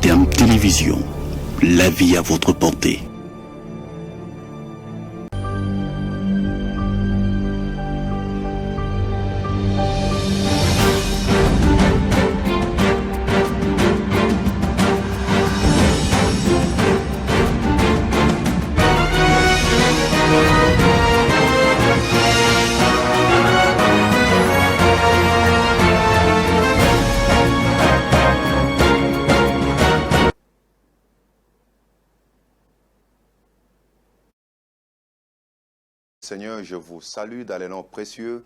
Terme Télévision, la vie à votre portée. Seigneur, je vous salue dans le nom précieux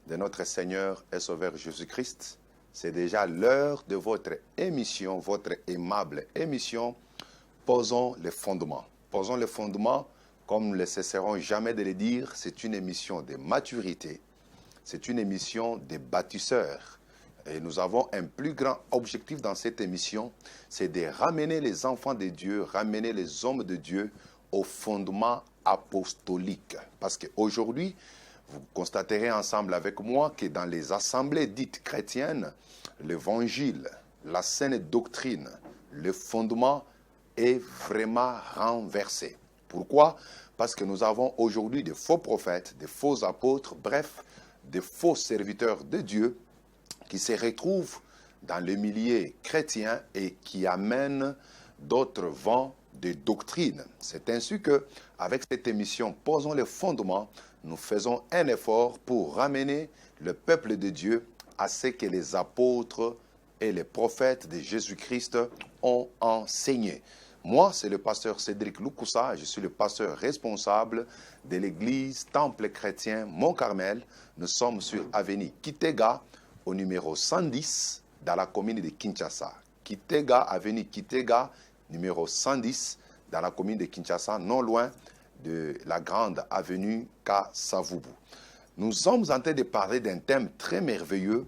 de notre Seigneur et Sauveur Jésus-Christ. C'est déjà l'heure de votre émission, votre aimable émission. Posons les fondements. Posons les fondements, comme nous ne cesserons jamais de le dire, c'est une émission de maturité. C'est une émission de bâtisseurs. Et nous avons un plus grand objectif dans cette émission, c'est de ramener les enfants de Dieu, ramener les hommes de Dieu au fondement apostolique. Parce qu'aujourd'hui, vous constaterez ensemble avec moi que dans les assemblées dites chrétiennes, l'évangile, la saine doctrine, le fondement est vraiment renversé. Pourquoi? Parce que nous avons aujourd'hui des faux prophètes, des faux apôtres, bref, des faux serviteurs de Dieu qui se retrouvent dans le milieu chrétien et qui amènent d'autres vents de doctrine. C'est ainsi que, avec cette émission Posons les fondements, nous faisons un effort pour ramener le peuple de Dieu à ce que les apôtres et les prophètes de Jésus-Christ ont enseigné. Moi, c'est le pasteur Cédric Lukusa, je suis le pasteur responsable de l'église Temple chrétien Mont-Carmel. Nous sommes sur avenue Kitega, au numéro 110, dans la commune de Kinshasa. Kitega, avenue Kitega, numéro 110, dans la commune de Kinshasa, non loin de la grande avenue Kasavubu. Nous sommes en train de parler d'un thème très merveilleux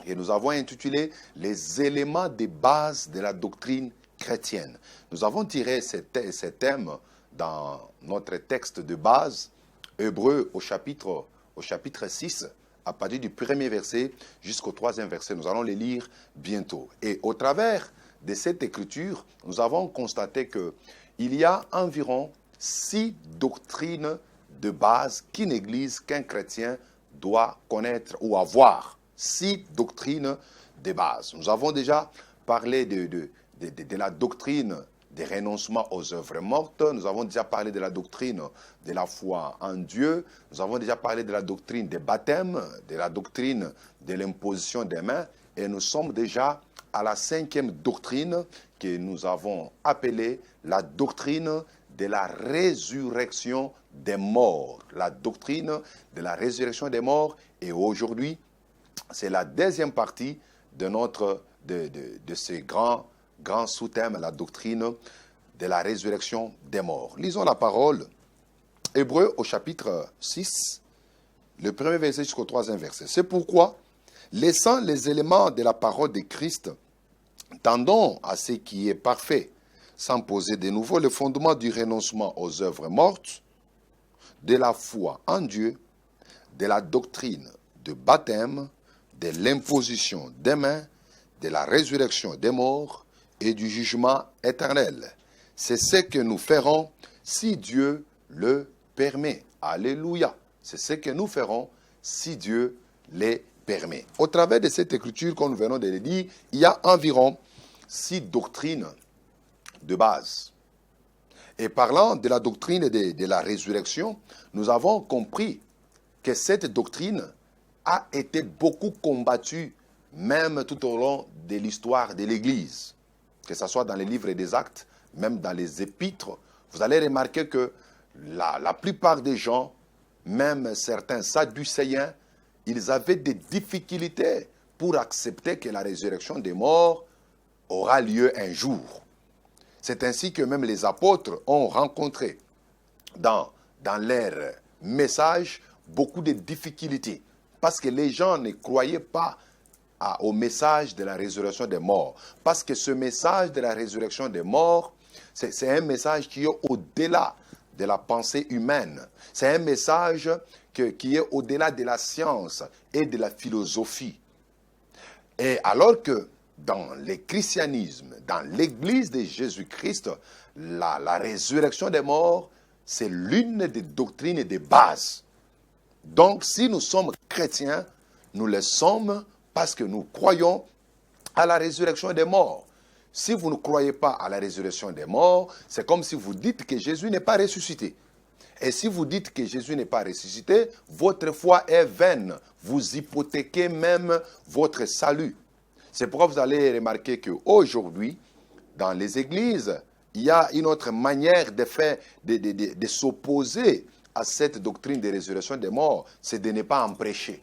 et nous avons intitulé « Les éléments de base de la doctrine chrétienne ». Nous avons tiré ce thème dans notre texte de base, Hébreux au chapitre 6, à partir du premier verset jusqu'au troisième verset. Nous allons les lire bientôt. Et au travers de cette écriture, nous avons constaté qu'il y a environ 6 doctrines de base qu'une église, qu'un chrétien doit connaître ou avoir. 6 doctrines de base. Nous avons déjà parlé de la doctrine des renoncements aux œuvres mortes. Nous avons déjà parlé de la doctrine de la foi en Dieu. Nous avons déjà parlé de la doctrine des baptêmes, de la doctrine de l'imposition des mains. Et nous sommes déjà à la 5e doctrine que nous avons appelée la doctrine de la résurrection des morts. La doctrine de la résurrection des morts. Et aujourd'hui, c'est la 2e partie de ce grand sous-thème, la doctrine de la résurrection des morts. Lisons la parole. Hébreux au chapitre 6, le premier verset jusqu'au troisième verset. C'est pourquoi, laissant les éléments de la parole de Christ, tendons à ce qui est parfait, sans poser de nouveau le fondement du renoncement aux œuvres mortes, de la foi en Dieu, de la doctrine de baptême, de l'imposition des mains, de la résurrection des morts et du jugement éternel. C'est ce que nous ferons si Dieu le permet. Alléluia. C'est ce que nous ferons si Dieu le permet. Au travers de cette écriture, comme nous venons de le dire, il y a environ 6 doctrines de base. Et parlant de la doctrine de la résurrection, nous avons compris que cette doctrine a été beaucoup combattue, même tout au long de l'histoire de l'Église. Que ce soit dans les livres des Actes, même dans les épîtres, vous allez remarquer que la plupart des gens, même certains sadducéens, ils avaient des difficultés pour accepter que la résurrection des morts aura lieu un jour. C'est ainsi que même les apôtres ont rencontré dans leur message beaucoup de difficultés. Parce que les gens ne croyaient pas au message de la résurrection des morts. Parce que ce message de la résurrection des morts, c'est un message qui est au-delà de la pensée humaine. C'est un message qui est au-delà de la science et de la philosophie. Et alors que dans le christianisme, dans l'église de Jésus-Christ, la résurrection des morts, c'est l'une des doctrines de base. Donc, si nous sommes chrétiens, nous le sommes parce que nous croyons à la résurrection des morts. Si vous ne croyez pas à la résurrection des morts, c'est comme si vous dites que Jésus n'est pas ressuscité. Et si vous dites que Jésus n'est pas ressuscité, votre foi est vaine. Vous hypothéquez même votre salut. C'est pourquoi vous allez remarquer qu'aujourd'hui, dans les églises, il y a une autre manière de s'opposer à cette doctrine de résurrection des morts, c'est de ne pas en prêcher.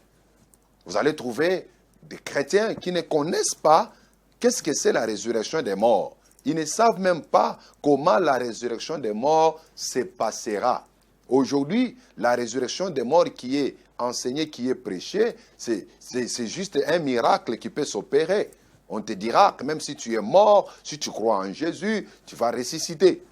Vous allez trouver des chrétiens qui ne connaissent pas qu'est-ce que c'est la résurrection des morts. Ils ne savent même pas comment la résurrection des morts se passera. Aujourd'hui, la résurrection des morts qui est enseignée, qui est prêchée, c'est juste un miracle qui peut s'opérer. On te dira que même si tu es mort, si tu crois en Jésus, tu vas ressusciter.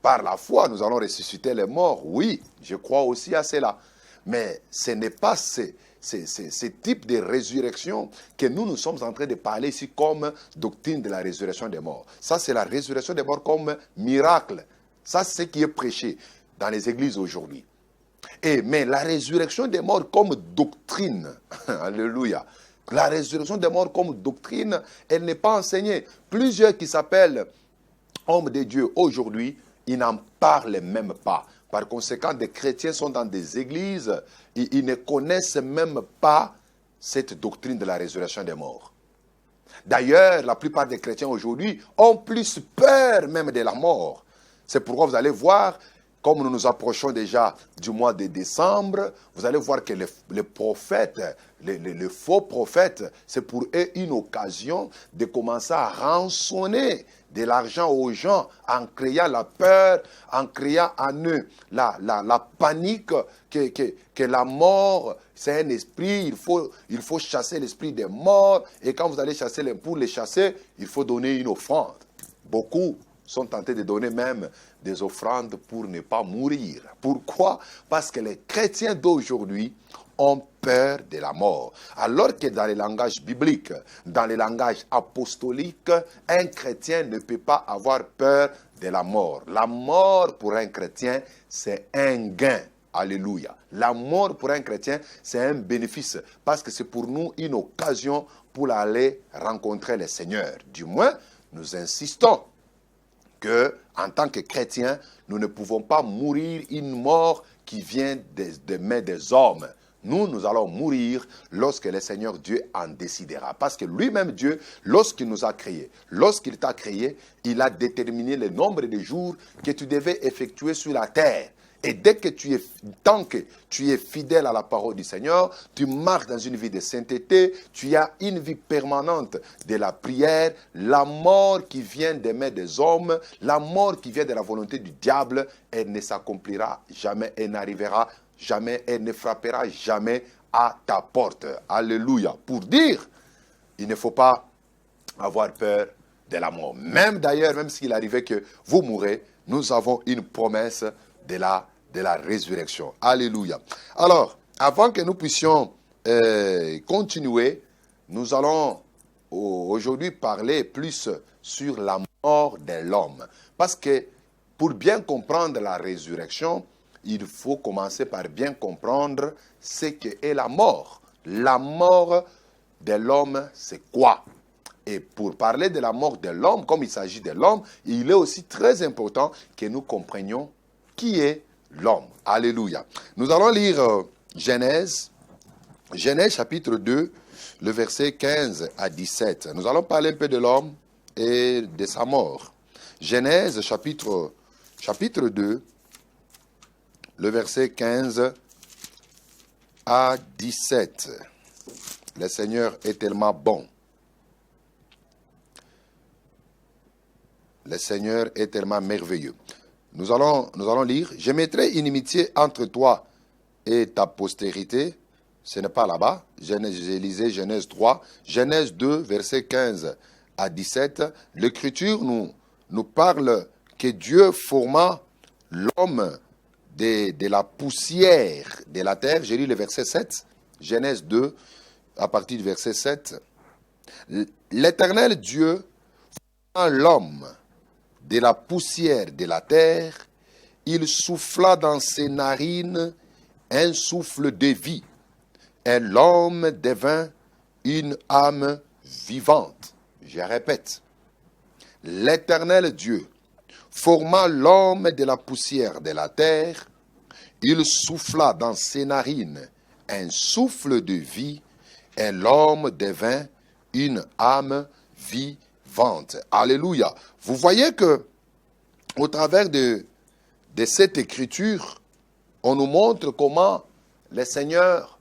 Par la foi, nous allons ressusciter les morts. Oui, je crois aussi à cela. Mais ce n'est pas ce type de résurrection que nous sommes en train de parler ici comme doctrine de la résurrection des morts. Ça, c'est la résurrection des morts comme miracle. Ça, c'est ce qui est prêché dans les églises aujourd'hui. Mais la résurrection des morts comme doctrine, alléluia, la résurrection des morts comme doctrine, elle n'est pas enseignée. Plusieurs qui s'appellent hommes de Dieu aujourd'hui, ils n'en parlent même pas. Par conséquent, des chrétiens sont dans des églises, ils ne connaissent même pas cette doctrine de la résurrection des morts. D'ailleurs, la plupart des chrétiens aujourd'hui ont plus peur même de la mort. C'est pourquoi vous allez voir, comme nous nous approchons déjà du mois de décembre, vous allez voir que les prophètes, les faux prophètes, c'est pour eux une occasion de commencer à rançonner de l'argent aux gens en créant la peur, en créant en eux la panique que la mort, c'est un esprit, il faut chasser l'esprit des morts, et quand vous allez pour les chasser, il faut donner une offrande. Beaucoup sont tentés de donner même des offrandes pour ne pas mourir. Pourquoi? Parce que les chrétiens d'aujourd'hui ont peur de la mort. Alors que dans les langages bibliques, dans les langages apostoliques, un chrétien ne peut pas avoir peur de la mort. La mort pour un chrétien, c'est un gain. Alléluia. La mort pour un chrétien, c'est un bénéfice parce que c'est pour nous une occasion pour aller rencontrer le Seigneur. Du moins, nous insistons que, en tant que chrétiens, nous ne pouvons pas mourir une mort qui vient des mains des hommes. Nous allons mourir lorsque le Seigneur Dieu en décidera. Parce que lui-même Dieu, lorsqu'il nous a créés, lorsqu'il t'a créé, il a déterminé le nombre de jours que tu devais effectuer sur la terre. Et tant que tu es fidèle à la parole du Seigneur, tu marches dans une vie de sainteté, tu as une vie permanente de la prière, la mort qui vient des mains des hommes, la mort qui vient de la volonté du diable, elle ne s'accomplira jamais, elle n'arrivera jamais, elle ne frappera jamais à ta porte. Alléluia. Pour dire, il ne faut pas avoir peur de la mort. Même d'ailleurs, même s'il arrivait que vous mourrez, nous avons une promesse de la résurrection. Alléluia. Alors, avant que nous puissions continuer, nous allons aujourd'hui parler plus sur la mort de l'homme. Parce que pour bien comprendre la résurrection, il faut commencer par bien comprendre ce qu'est la mort. La mort de l'homme, c'est quoi? Et pour parler de la mort de l'homme, comme il s'agit de l'homme, il est aussi très important que nous comprenions qui est l'homme. Alléluia. Nous allons lire Genèse chapitre 2, le verset 15 à 17. Nous allons parler un peu de l'homme et de sa mort. Genèse chapitre 2, le verset 15 à 17. Le Seigneur est tellement bon. Le Seigneur est tellement merveilleux. Nous allons lire. « Je mettrai inimitié entre toi et ta postérité. » Ce n'est pas là-bas. J'ai lisé Genèse 3. Genèse 2, verset 15 à 17. L'Écriture nous parle que Dieu forma l'homme de la poussière de la terre. J'ai lu le verset 7. Genèse 2, à partir du verset 7. L'Éternel Dieu, formant l'homme de la poussière de la terre, il souffla dans ses narines un souffle de vie, et l'homme devint une âme vivante. Je répète, l'Éternel Dieu, formant l'homme de la poussière de la terre, il souffla dans ses narines un souffle de vie, et l'homme devint une âme vivante. Alléluia. Vous voyez que, au travers de cette écriture, on nous montre comment le Seigneur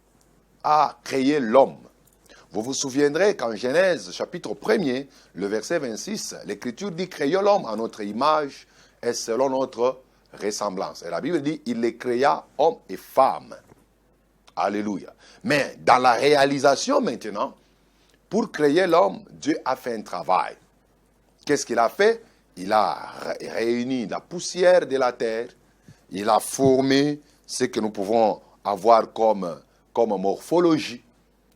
a créé l'homme. Vous vous souviendrez qu'en Genèse, chapitre 1er, le verset 26, l'Écriture dit « Créons l'homme à notre image et selon notre ressemblance ». Et la Bible dit « Il les créa hommes et femmes ». Alléluia. Mais dans la réalisation maintenant, pour créer l'homme, Dieu a fait un travail. Qu'est-ce qu'il a fait? Il a réuni la poussière de la terre, il a formé ce que nous pouvons avoir comme morphologie.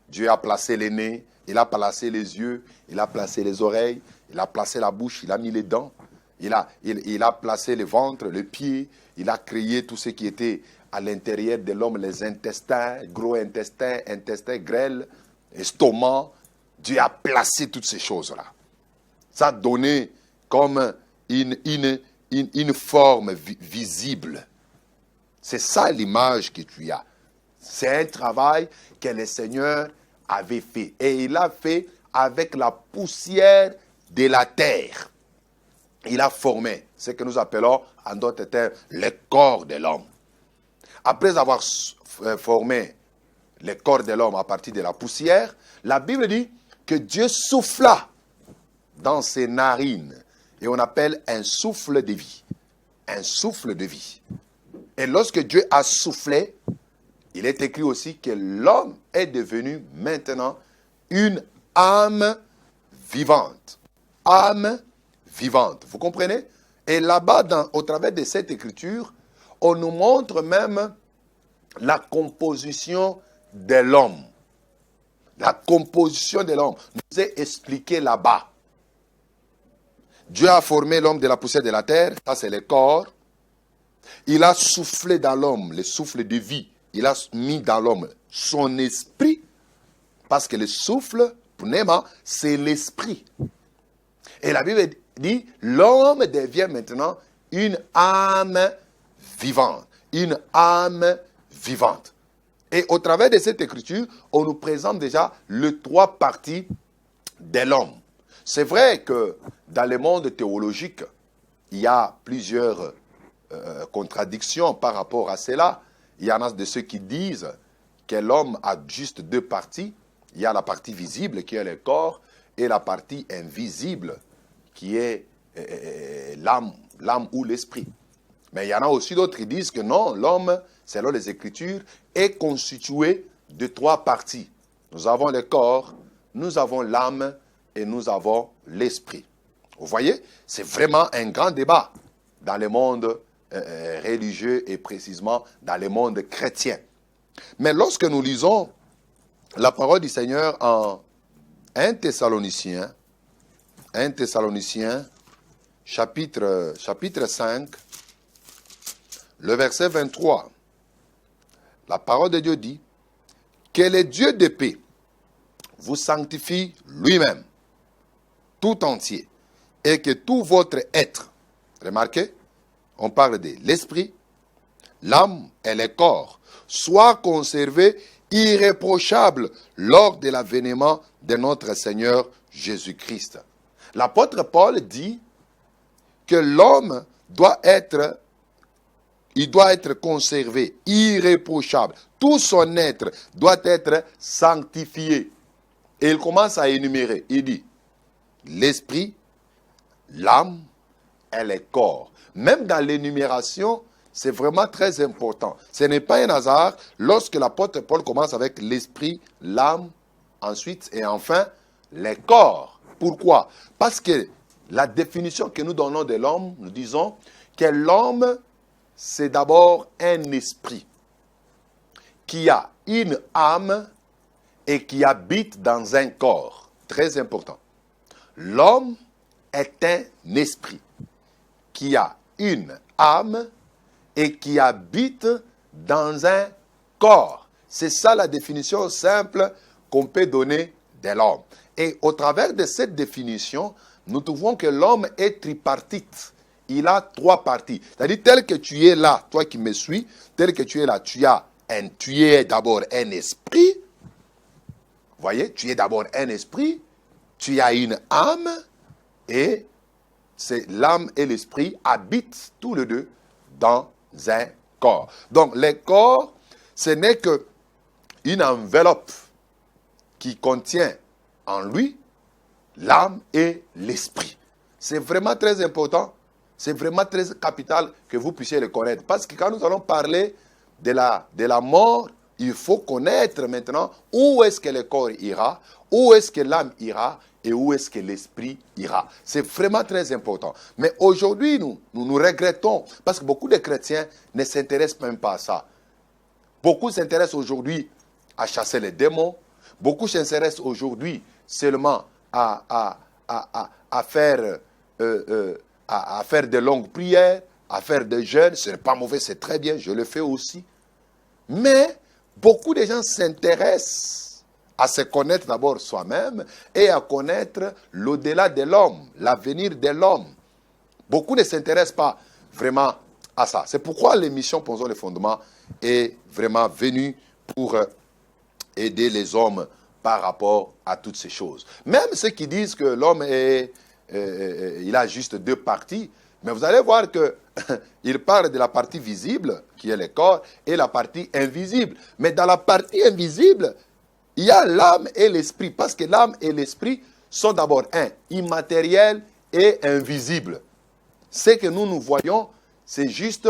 Dieu a placé les nez, il a placé les yeux, il a placé les oreilles, il a placé la bouche, il a mis les dents, il a placé le ventre, le pied, il a créé tout ce qui était à l'intérieur de l'homme, les intestins, gros intestins, intestins grêles, estomac. Dieu a placé toutes ces choses-là. Ça a donné comme une forme visible. C'est ça l'image que tu as. C'est un travail que le Seigneur avait fait. Et il l'a fait avec la poussière de la terre. Il a formé ce que nous appelons en d'autres termes le corps de l'homme. Après avoir formé le corps de l'homme à partir de la poussière, la Bible dit que Dieu souffla dans ses narines. Et on appelle un souffle de vie. Un souffle de vie. Et lorsque Dieu a soufflé, il est écrit aussi que l'homme est devenu maintenant une âme vivante. Âme vivante. Vous comprenez? Et là-bas, au travers de cette écriture, on nous montre même la composition de l'homme. La composition de l'homme nous est expliquée là-bas. Dieu a formé l'homme de la poussière de la terre, ça c'est le corps. Il a soufflé dans l'homme le souffle de vie. Il a mis dans l'homme son esprit, parce que le souffle, pneuma, c'est l'esprit. Et la Bible dit, l'homme devient maintenant une âme vivante. Une âme vivante. Et au travers de cette écriture, on nous présente déjà les trois parties de l'homme. C'est vrai que dans le monde théologique, il y a plusieurs contradictions par rapport à cela. Il y en a de ceux qui disent que l'homme a juste deux parties. Il y a la partie visible qui est le corps et la partie invisible qui est l'âme ou l'esprit. Mais il y en a aussi d'autres qui disent que non, l'homme, selon les Écritures, est constitué de trois parties. Nous avons le corps, nous avons l'âme et nous avons l'esprit. Vous voyez, c'est vraiment un grand débat dans le monde religieux et précisément dans le monde chrétien. Mais lorsque nous lisons la parole du Seigneur en 1 Thessaloniciens, chapitre 5, le verset 23, la parole de Dieu dit que le Dieu de paix vous sanctifie lui-même, tout entier, et que tout votre être, remarquez, on parle de l'esprit, l'âme et le corps, soit conservé irréprochable lors de l'avènement de notre Seigneur Jésus-Christ. L'apôtre Paul dit que l'homme doit être conservé, irréprochable. Tout son être doit être sanctifié. Et il commence à énumérer. Il dit, l'esprit, l'âme et le corps. Même dans l'énumération, c'est vraiment très important. Ce n'est pas un hasard lorsque l'apôtre Paul commence avec l'esprit, l'âme, ensuite et enfin le corps. Pourquoi? Parce que la définition que nous donnons de l'homme, nous disons que l'homme, c'est d'abord un esprit qui a une âme et qui habite dans un corps. très important. L'homme est un esprit qui a une âme et qui habite dans un corps. C'est ça la définition simple qu'on peut donner de l'homme. Et au travers de cette définition, nous trouvons que l'homme est tripartite. Il a trois parties. C'est-à-dire, tel que tu es là, toi qui me suis, tel que tu es là, tu es d'abord un esprit. Vous voyez, tu es d'abord un esprit, tu as une âme, et l'âme et l'esprit habitent tous les deux dans un corps. Donc, le corps, ce n'est qu'une enveloppe qui contient en lui l'âme et l'esprit. C'est vraiment très important, c'est vraiment très capital que vous puissiez le connaître. Parce que quand nous allons parler de la mort, il faut connaître maintenant où est-ce que le corps ira, où est-ce que l'âme ira et où est-ce que l'esprit ira. C'est vraiment très important. Mais aujourd'hui, nous regrettons parce que beaucoup de chrétiens ne s'intéressent même pas à ça. Beaucoup s'intéressent aujourd'hui à chasser les démons. Beaucoup s'intéressent aujourd'hui seulement à faire de longues prières, à faire des jeûnes. Ce n'est pas mauvais, c'est très bien, je le fais aussi. Mais beaucoup de gens s'intéressent à se connaître d'abord soi-même et à connaître l'au-delà de l'homme, l'avenir de l'homme. Beaucoup ne s'intéressent pas vraiment à ça. C'est pourquoi l'émission Posons les fondements est vraiment venue pour aider les hommes par rapport à toutes ces choses. Même ceux qui disent que l'homme il a juste deux parties, mais vous allez voir qu'il parle de la partie visible, qui est le corps, et la partie invisible. Mais dans la partie invisible, il y a l'âme et l'esprit, parce que l'âme et l'esprit sont d'abord immatériels et invisibles. Ce que nous voyons, c'est juste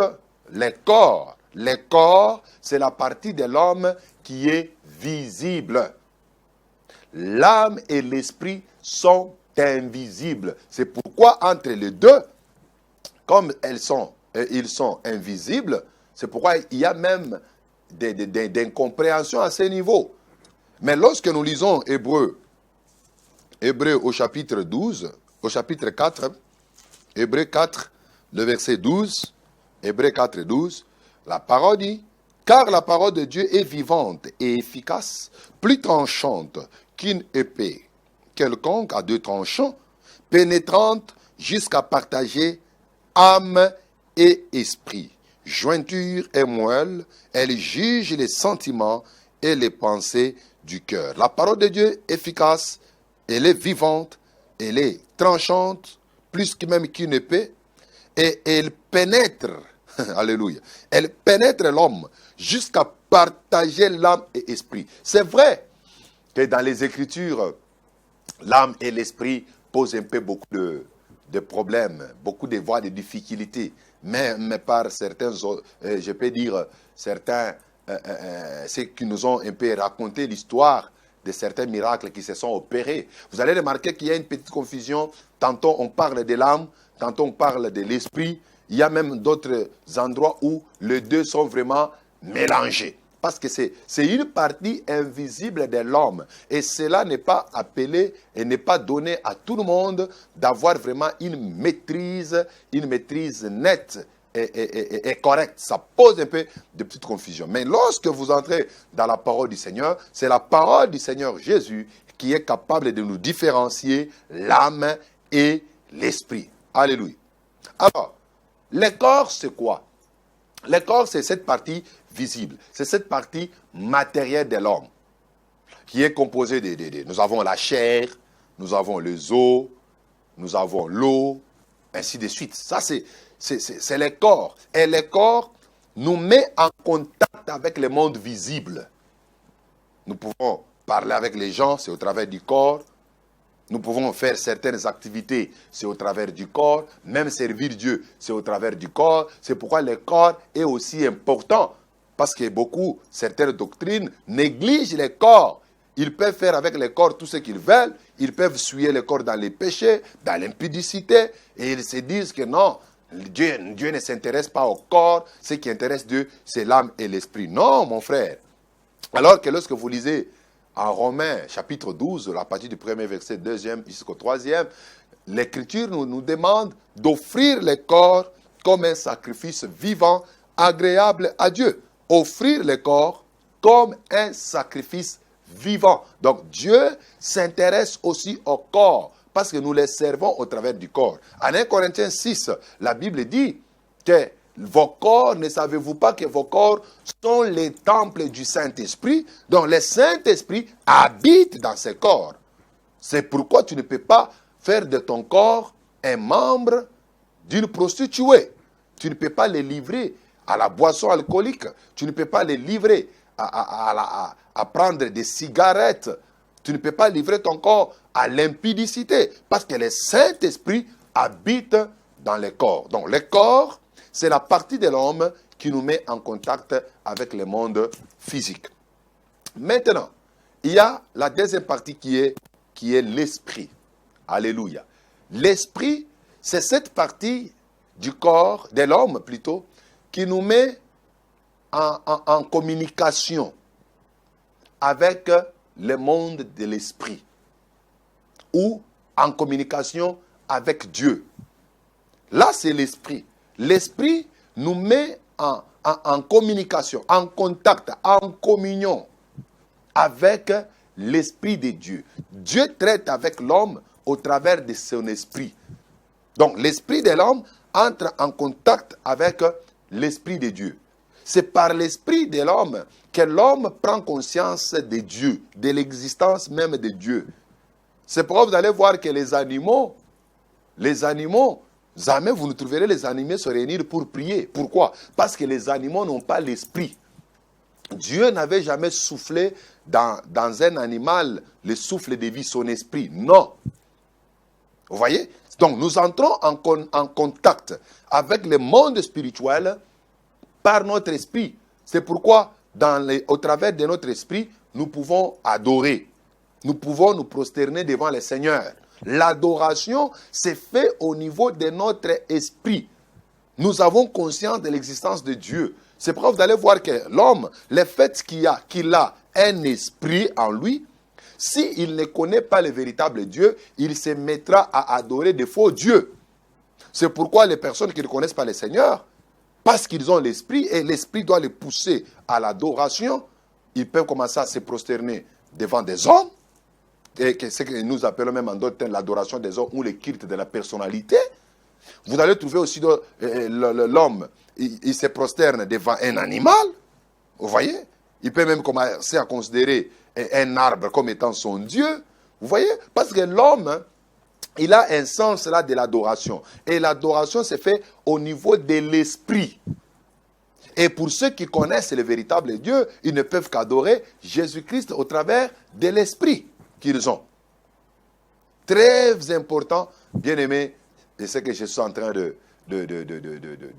le corps. Le corps, c'est la partie de l'homme qui est visible. L'âme et l'esprit sont invisibles. C'est pourquoi entre les deux, comme ils sont invisibles, c'est pourquoi il y a même des incompréhensions à ce niveau. Mais lorsque nous lisons Hébreux au chapitre 12, au chapitre 4, Hébreux 4, le verset 12, Hébreux 4, 12, la parole dit, « Car la parole de Dieu est vivante et efficace, plus tranchante qu'une épée quelconque à deux tranchants, pénétrante jusqu'à partager âme et esprit, jointure et moelle, elle juge les sentiments et les pensées du cœur. » La parole de Dieu est efficace, elle est vivante, elle est tranchante, plus que même qu'une épée, et elle pénètre, alléluia, elle pénètre l'homme jusqu'à partager l'âme et l'esprit. C'est vrai que dans les Écritures, l'âme et l'esprit posent un peu beaucoup de problèmes, beaucoup de voies de difficultés, mais par certains, je peux dire, certains, ceux qui nous ont un peu raconté l'histoire de certains miracles qui se sont opérés. Vous allez remarquer qu'il y a une petite confusion. Tantôt on parle de l'âme, tantôt on parle de l'esprit. Il y a même d'autres endroits où les deux sont vraiment mélangés. Parce que c'est une partie invisible de l'homme. Et cela n'est pas appelé et n'est pas donné à tout le monde d'avoir vraiment une maîtrise nette et correcte. Ça pose un peu de petites confusions. Mais lorsque vous entrez dans la parole du Seigneur, c'est la parole du Seigneur Jésus qui est capable de nous différencier l'âme et l'esprit. Alléluia. Alors, le corps, c'est quoi? Le corps, c'est cette partie visible. C'est cette partie matérielle de l'homme qui est composée nous avons la chair, nous avons les os, nous avons l'eau, ainsi de suite. Ça, c'est le corps. Et le corps nous met en contact avec le monde visible. Nous pouvons parler avec les gens, c'est au travers du corps. Nous pouvons faire certaines activités, c'est au travers du corps. Même servir Dieu, c'est au travers du corps. C'est pourquoi le corps est aussi important. Parce que certaines doctrines négligent le corps. Ils peuvent faire avec le corps tout ce qu'ils veulent. Ils peuvent souiller le corps dans les péchés, dans l'impudicité. Et ils se disent que non, Dieu ne s'intéresse pas au corps. Ce qui intéresse Dieu, c'est l'âme et l'esprit. Non, mon frère. Alors que lorsque vous lisez En Romains, chapitre 12, à partir du premier verset, deuxième jusqu'au troisième, l'Écriture nous demande d'offrir le corps comme un sacrifice vivant, agréable à Dieu. Offrir le corps comme un sacrifice vivant. Donc Dieu s'intéresse aussi au corps, parce que nous les servons au travers du corps. En 1 Corinthiens 6, la Bible dit que vos corps, ne savez-vous pas que vos corps sont les temples du Saint-Esprit, dont le Saint-Esprit habite dans ces corps. C'est pourquoi tu ne peux pas faire de ton corps un membre d'une prostituée. Tu ne peux pas les livrer à la boisson alcoolique. Tu ne peux pas les livrer à prendre des cigarettes. Tu ne peux pas livrer ton corps à l'impudicité, parce que le Saint-Esprit habite dans le corps. Donc le corps, c'est la partie de l'homme qui nous met en contact avec le monde physique. Maintenant, il y a la deuxième partie qui est l'esprit. Alléluia. L'esprit, c'est cette partie du corps, de l'homme plutôt, qui nous met en communication avec le monde de l'esprit, ou en communication avec Dieu. Là, c'est l'esprit. L'esprit nous met en communication, en contact, en communion avec l'esprit de Dieu. Dieu traite avec l'homme au travers de son esprit. Donc, l'esprit de l'homme entre en contact avec l'esprit de Dieu. C'est par l'esprit de l'homme que l'homme prend conscience de Dieu, de l'existence même de Dieu. C'est pourquoi vous allez voir que les animaux, jamais vous ne trouverez les animaux se réunir pour prier. Pourquoi? Parce que les animaux n'ont pas l'esprit. Dieu n'avait jamais soufflé dans un animal le souffle de vie, son esprit. Non. Vous voyez? Donc nous entrons en contact avec le monde spirituel par notre esprit. C'est pourquoi au travers de notre esprit, nous pouvons adorer. Nous pouvons nous prosterner devant le Seigneur. L'adoration s'est faite au niveau de notre esprit. Nous avons conscience de l'existence de Dieu. C'est pourquoi vous allez voir que l'homme, le fait qu'il a un esprit en lui, s'il ne connaît pas le véritable Dieu, il se mettra à adorer des faux dieux. C'est pourquoi les personnes qui ne connaissent pas le Seigneur, parce qu'ils ont l'esprit, et l'esprit doit les pousser à l'adoration, ils peuvent commencer à se prosterner devant des hommes, et ce que nous appelons même en d'autres termes l'adoration des hommes ou le culte de la personnalité. Vous allez trouver aussi l'homme, il se prosterne devant un animal, vous voyez? Il peut même commencer à considérer un arbre comme étant son Dieu, vous voyez? Parce que l'homme, il a un sens là de l'adoration. Et l'adoration se fait au niveau de l'esprit. Et pour ceux qui connaissent le véritable Dieu, ils ne peuvent qu'adorer Jésus-Christ au travers de l'esprit qu'ils ont. Très important, bien aimé, c'est ce que je suis en train de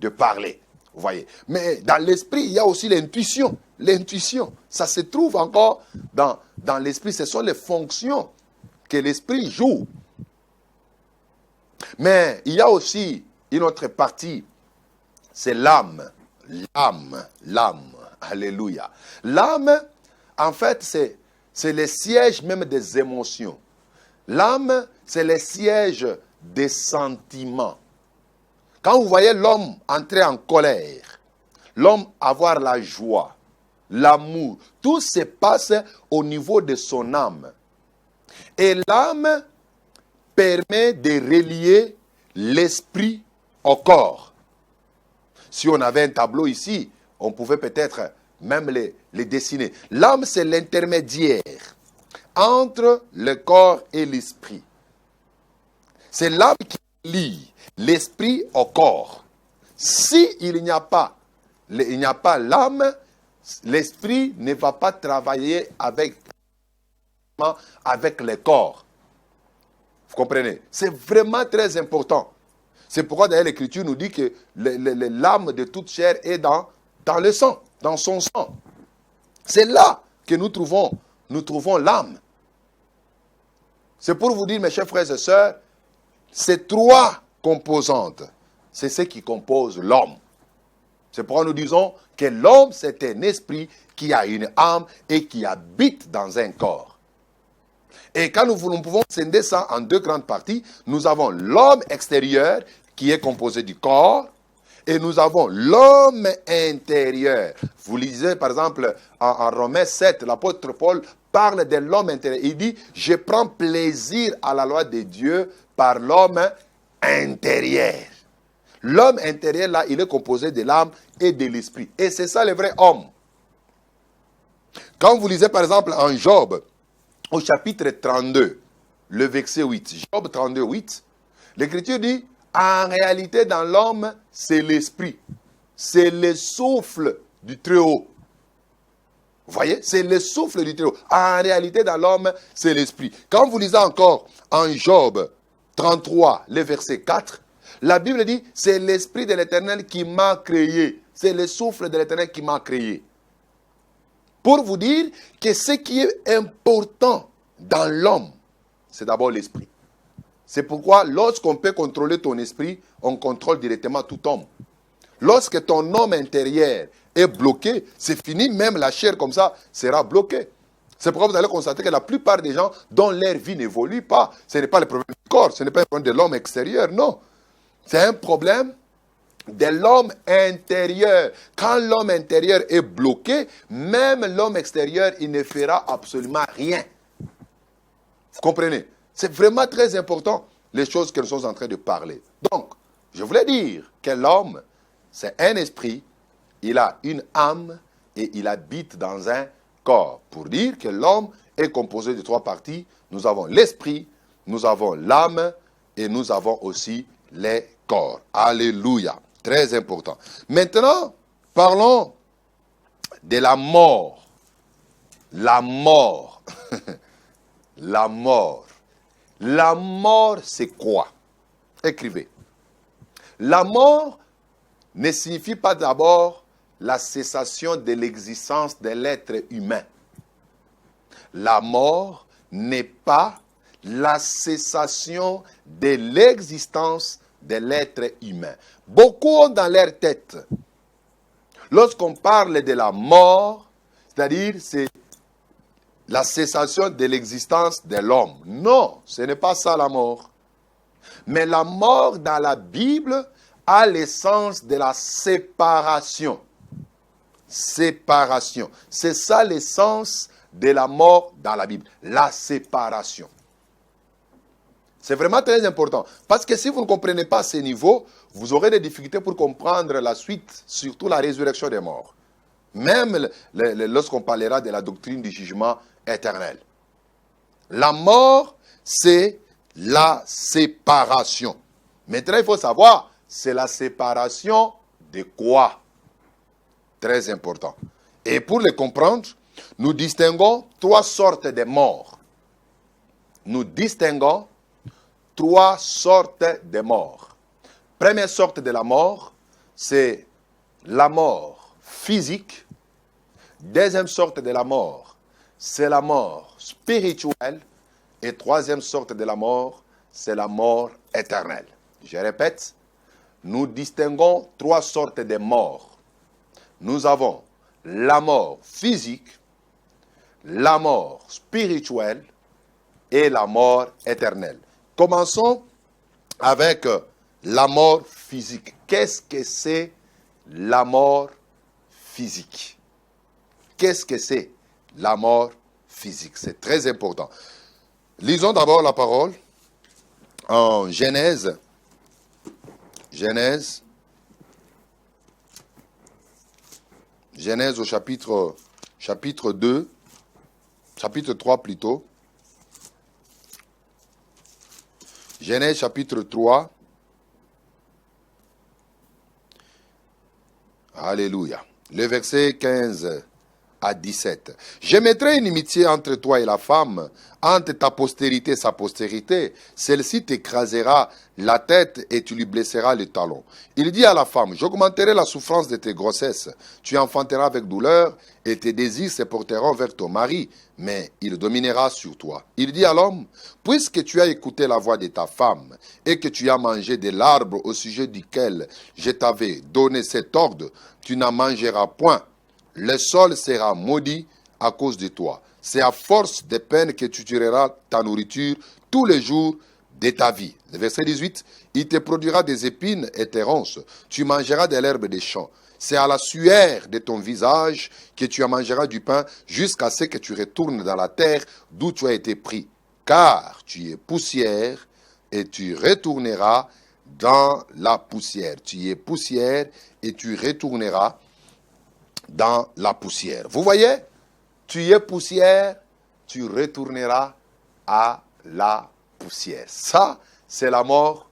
parler. Vous voyez. Mais dans l'esprit, il y a aussi l'intuition. L'intuition, ça se trouve encore dans l'esprit. Ce sont les fonctions que l'esprit joue. Mais il y a aussi une autre partie, c'est l'âme. L'âme. Alléluia. L'âme, en fait, c'est le siège même des émotions. L'âme, c'est le siège des sentiments. Quand vous voyez l'homme entrer en colère, l'homme avoir la joie, l'amour, tout se passe au niveau de son âme. Et l'âme permet de relier l'esprit au corps. Si on avait un tableau ici, on pouvait peut-être même les dessiner. L'âme, c'est l'intermédiaire entre le corps et l'esprit. C'est l'âme qui lie l'esprit au corps. S'il n'y a pas l'âme, l'esprit ne va pas travailler avec le corps. Vous comprenez? C'est vraiment très important. C'est pourquoi d'ailleurs l'Écriture nous dit que l'âme de toute chair est dans le sang, dans son sang. C'est là que nous trouvons l'âme. C'est pour vous dire, mes chers frères et sœurs, ces trois composantes, c'est ce qui compose l'homme. C'est pourquoi nous disons que l'homme, c'est un esprit qui a une âme et qui habite dans un corps. Et quand nous pouvons scinder ça en deux grandes parties, nous avons l'homme extérieur qui est composé du corps et nous avons l'homme intérieur. Vous lisez par exemple en Romains 7, l'apôtre Paul parle de l'homme intérieur. Il dit, je prends plaisir à la loi de Dieu par l'homme intérieur. L'homme intérieur là, il est composé de l'âme et de l'esprit. Et c'est ça le vrai homme. Quand vous lisez par exemple en Job, au chapitre 32, le verset 8, Job 32, 8, l'Écriture dit, en réalité dans l'homme, c'est l'esprit. C'est le souffle du Très-Haut. Vous voyez, c'est le souffle du Très-Haut. En réalité dans l'homme, c'est l'esprit. Quand vous lisez encore en Job 33, le verset 4, la Bible dit, c'est l'esprit de l'Éternel qui m'a créé. C'est le souffle de l'Éternel qui m'a créé. Pour vous dire que ce qui est important dans l'homme, c'est d'abord l'esprit. C'est pourquoi lorsqu'on peut contrôler ton esprit, on contrôle directement tout homme. Lorsque ton homme intérieur est bloqué, c'est fini, même la chair comme ça sera bloquée. C'est pourquoi vous allez constater que la plupart des gens dont leur vie n'évolue pas, ce n'est pas le problème du corps, ce n'est pas un problème de l'homme extérieur, non. C'est un problème de l'homme intérieur. Quand l'homme intérieur est bloqué, même l'homme extérieur, il ne fera absolument rien. Vous comprenez? C'est vraiment très important, les choses que nous sommes en train de parler. Donc, je voulais dire que l'homme, c'est un esprit, il a une âme et il habite dans un corps. Pour dire que l'homme est composé de trois parties, nous avons l'esprit, nous avons l'âme et nous avons aussi les corps. Alléluia. Très important. Maintenant, parlons de la mort. La mort. La mort. La mort, c'est quoi? Écrivez. La mort ne signifie pas d'abord la cessation de l'existence de l'être humain. La mort n'est pas la cessation de l'existence de l'être humain. Beaucoup ont dans leur tête, lorsqu'on parle de la mort, c'est-à-dire c'est la cessation de l'existence de l'homme. Non, ce n'est pas ça la mort. Mais la mort dans la Bible a l'essence de la séparation. Séparation. C'est ça l'essence de la mort dans la Bible. La séparation. C'est vraiment très important. Parce que si vous ne comprenez pas ce niveau, vous aurez des difficultés pour comprendre la suite, surtout la résurrection des morts. Même lorsqu'on parlera de la doctrine du jugement éternel. La mort, c'est la séparation. Maintenant, il faut savoir, c'est la séparation de quoi? Très important. Et pour le comprendre, nous distinguons trois sortes de morts. Nous distinguons trois sortes de morts. Première sorte de la mort, c'est la mort physique. Deuxième sorte de la mort, c'est la mort spirituelle. Et troisième sorte de la mort, c'est la mort éternelle. Je répète, nous distinguons trois sortes de morts. Nous avons la mort physique, la mort spirituelle et la mort éternelle. Commençons avec la mort physique. Qu'est-ce que c'est la mort physique? Qu'est-ce que c'est la mort physique? C'est très important. Lisons d'abord la parole en Genèse. Genèse au chapitre 2, chapitre 3 plutôt. Genèse chapitre 3. Alléluia. Le verset 15 à 17. Je mettrai une inimitié entre toi et la femme, entre ta postérité et sa postérité. Celle-ci t'écrasera la tête et tu lui blesseras le talon. Il dit à la femme, j'augmenterai la souffrance de tes grossesses. Tu enfanteras avec douleur et tes désirs se porteront vers ton mari, mais il dominera sur toi. Il dit à l'homme, puisque tu as écouté la voix de ta femme et que tu as mangé de l'arbre au sujet duquel je t'avais donné cet ordre, tu n'en mangeras point. Le sol sera maudit à cause de toi. C'est à force de peine que tu tueras ta nourriture tous les jours de ta vie. Le verset 18, il te produira des épines et des ronces. Tu mangeras de l'herbe des champs. C'est à la sueur de ton visage que tu en mangeras du pain jusqu'à ce que tu retournes dans la terre d'où tu as été pris. Car tu es poussière et tu retourneras dans la poussière. Tu es poussière et tu retourneras dans la poussière. Vous voyez, tu es poussière, tu retourneras à la poussière. Ça, c'est la mort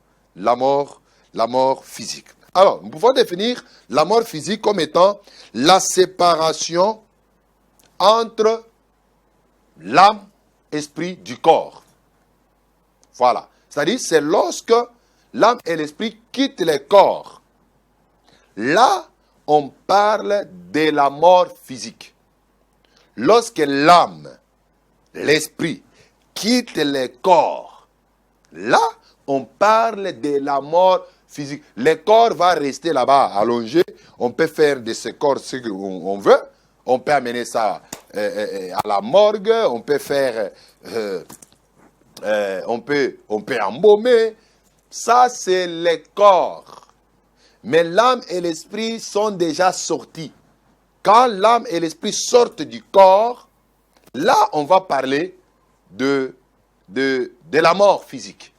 physique. Alors, nous pouvons définir la mort physique comme étant la séparation entre l'âme, esprit du corps. Voilà. C'est-à-dire, c'est lorsque l'âme et l'esprit quittent le corps. Là, on parle de la mort physique. Lorsque l'âme, l'esprit, quittent le corps, là, on parle de la mort physique. Le corps va rester là-bas, allongé. On peut faire de ce corps ce qu'on veut. On peut amener ça à la morgue. On peut faire... on peut embaumer. Ça, c'est le corps. Mais l'âme et l'esprit sont déjà sortis. Quand l'âme et l'esprit sortent du corps, là, on va parler de la mort physique.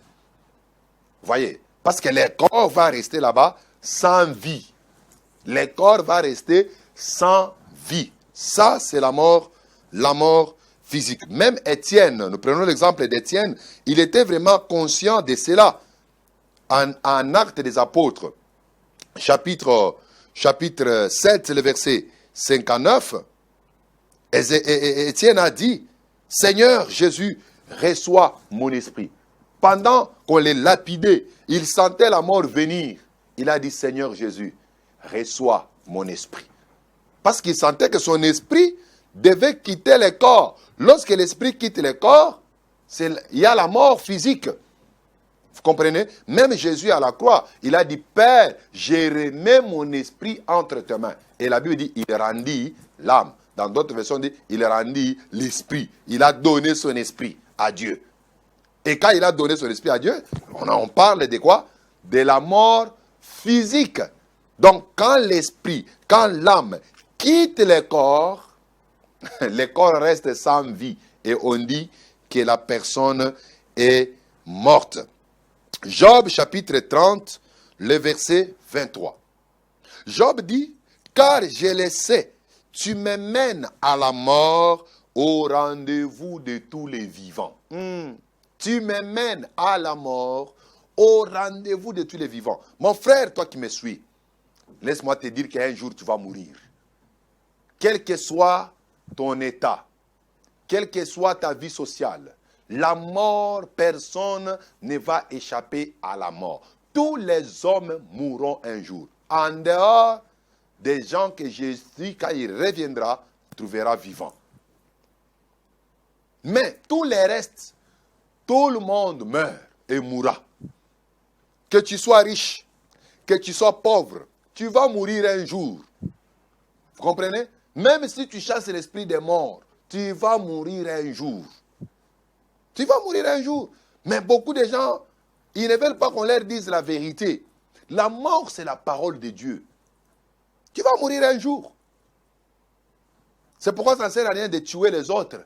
Vous voyez? Parce que le corps va rester là-bas sans vie. Le corps va rester sans vie. Ça, c'est la mort physique. Même Étienne, nous prenons l'exemple d'Étienne, il était vraiment conscient de cela. En Actes des Apôtres, chapitre 7, le verset 59, Étienne a dit, Seigneur Jésus, reçois mon esprit. Pendant qu'on les lapidait, il sentait la mort venir. Il a dit, Seigneur Jésus, reçois mon esprit. Parce qu'il sentait que son esprit devait quitter le corps. Lorsque l'esprit quitte le corps, il y a la mort physique. Vous comprenez? Même Jésus à la croix, il a dit, Père, j'ai remis mon esprit entre tes mains. Et la Bible dit, il rendit l'âme. Dans d'autres versions, dit, il rendit l'esprit. Il a donné son esprit à Dieu. Et quand il a donné son esprit à Dieu, on parle de quoi? De la mort physique. Donc, quand l'esprit, quand l'âme quitte le corps reste sans vie. Et on dit que la personne est morte. Job chapitre 30, le verset 23. Job dit, car je le sais, tu me mènes à la mort au rendez-vous de tous les vivants. Tu me mènes à la mort au rendez-vous de tous les vivants. Mon frère, toi qui me suis, laisse-moi te dire qu'un jour tu vas mourir. Quel que soit ton état, quelle que soit ta vie sociale, la mort, personne ne va échapper à la mort. Tous les hommes mourront un jour. En dehors des gens que Jésus, quand il reviendra, trouvera vivants. Mais tous les restes, tout le monde meurt et mourra. Que tu sois riche, que tu sois pauvre, tu vas mourir un jour. Vous comprenez? Même si tu chasses l'esprit des morts, tu vas mourir un jour. Tu vas mourir un jour. Mais beaucoup de gens, ils ne veulent pas qu'on leur dise la vérité. La mort, c'est la parole de Dieu. Tu vas mourir un jour. C'est pourquoi ça ne sert à rien de tuer les autres.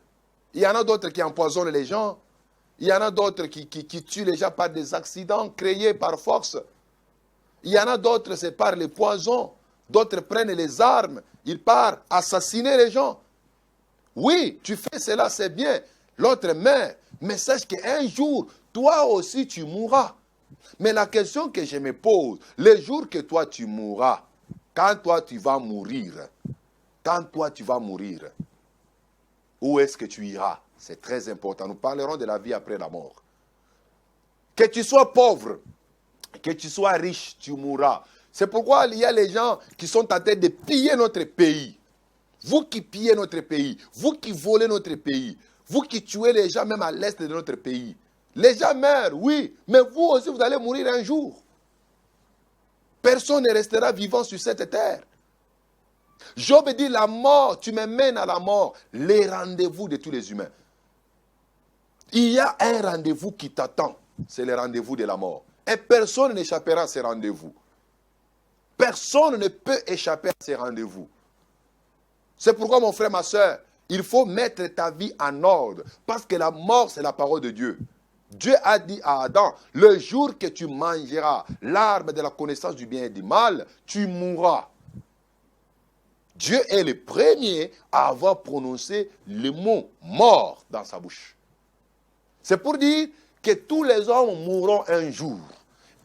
Il y en a d'autres qui empoisonnent les gens. Il y en a d'autres qui tuent les gens par des accidents créés par force. Il y en a d'autres, c'est par les poisons. D'autres prennent les armes. Ils partent assassiner les gens. Oui, tu fais cela, c'est bien. L'autre meurt. Mais sache qu'un jour, toi aussi, tu mourras. Mais la question que je me pose, le jour que toi, tu mourras, quand toi, tu vas mourir, quand toi tu vas mourir, où est-ce que tu iras? C'est très important. Nous parlerons de la vie après la mort. Que tu sois pauvre, que tu sois riche, tu mourras. C'est pourquoi il y a les gens qui sont en train de piller notre pays. Vous qui pillez notre pays, vous qui volez notre pays, vous qui tuez les gens même à l'est de notre pays. Les gens meurent, oui, mais vous aussi vous allez mourir un jour. Personne ne restera vivant sur cette terre. Job dit, la mort, tu me mènes à la mort, les rendez-vous de tous les humains. Il y a un rendez-vous qui t'attend, c'est le rendez-vous de la mort. Et personne n'échappera à ces rendez-vous. Personne ne peut échapper à ces rendez-vous. C'est pourquoi, mon frère, ma soeur, il faut mettre ta vie en ordre. Parce que la mort, c'est la parole de Dieu. Dieu a dit à Adam, le jour que tu mangeras l'arbre de la connaissance du bien et du mal, tu mourras. Dieu est le premier à avoir prononcé le mot mort dans sa bouche. C'est pour dire que tous les hommes mourront un jour.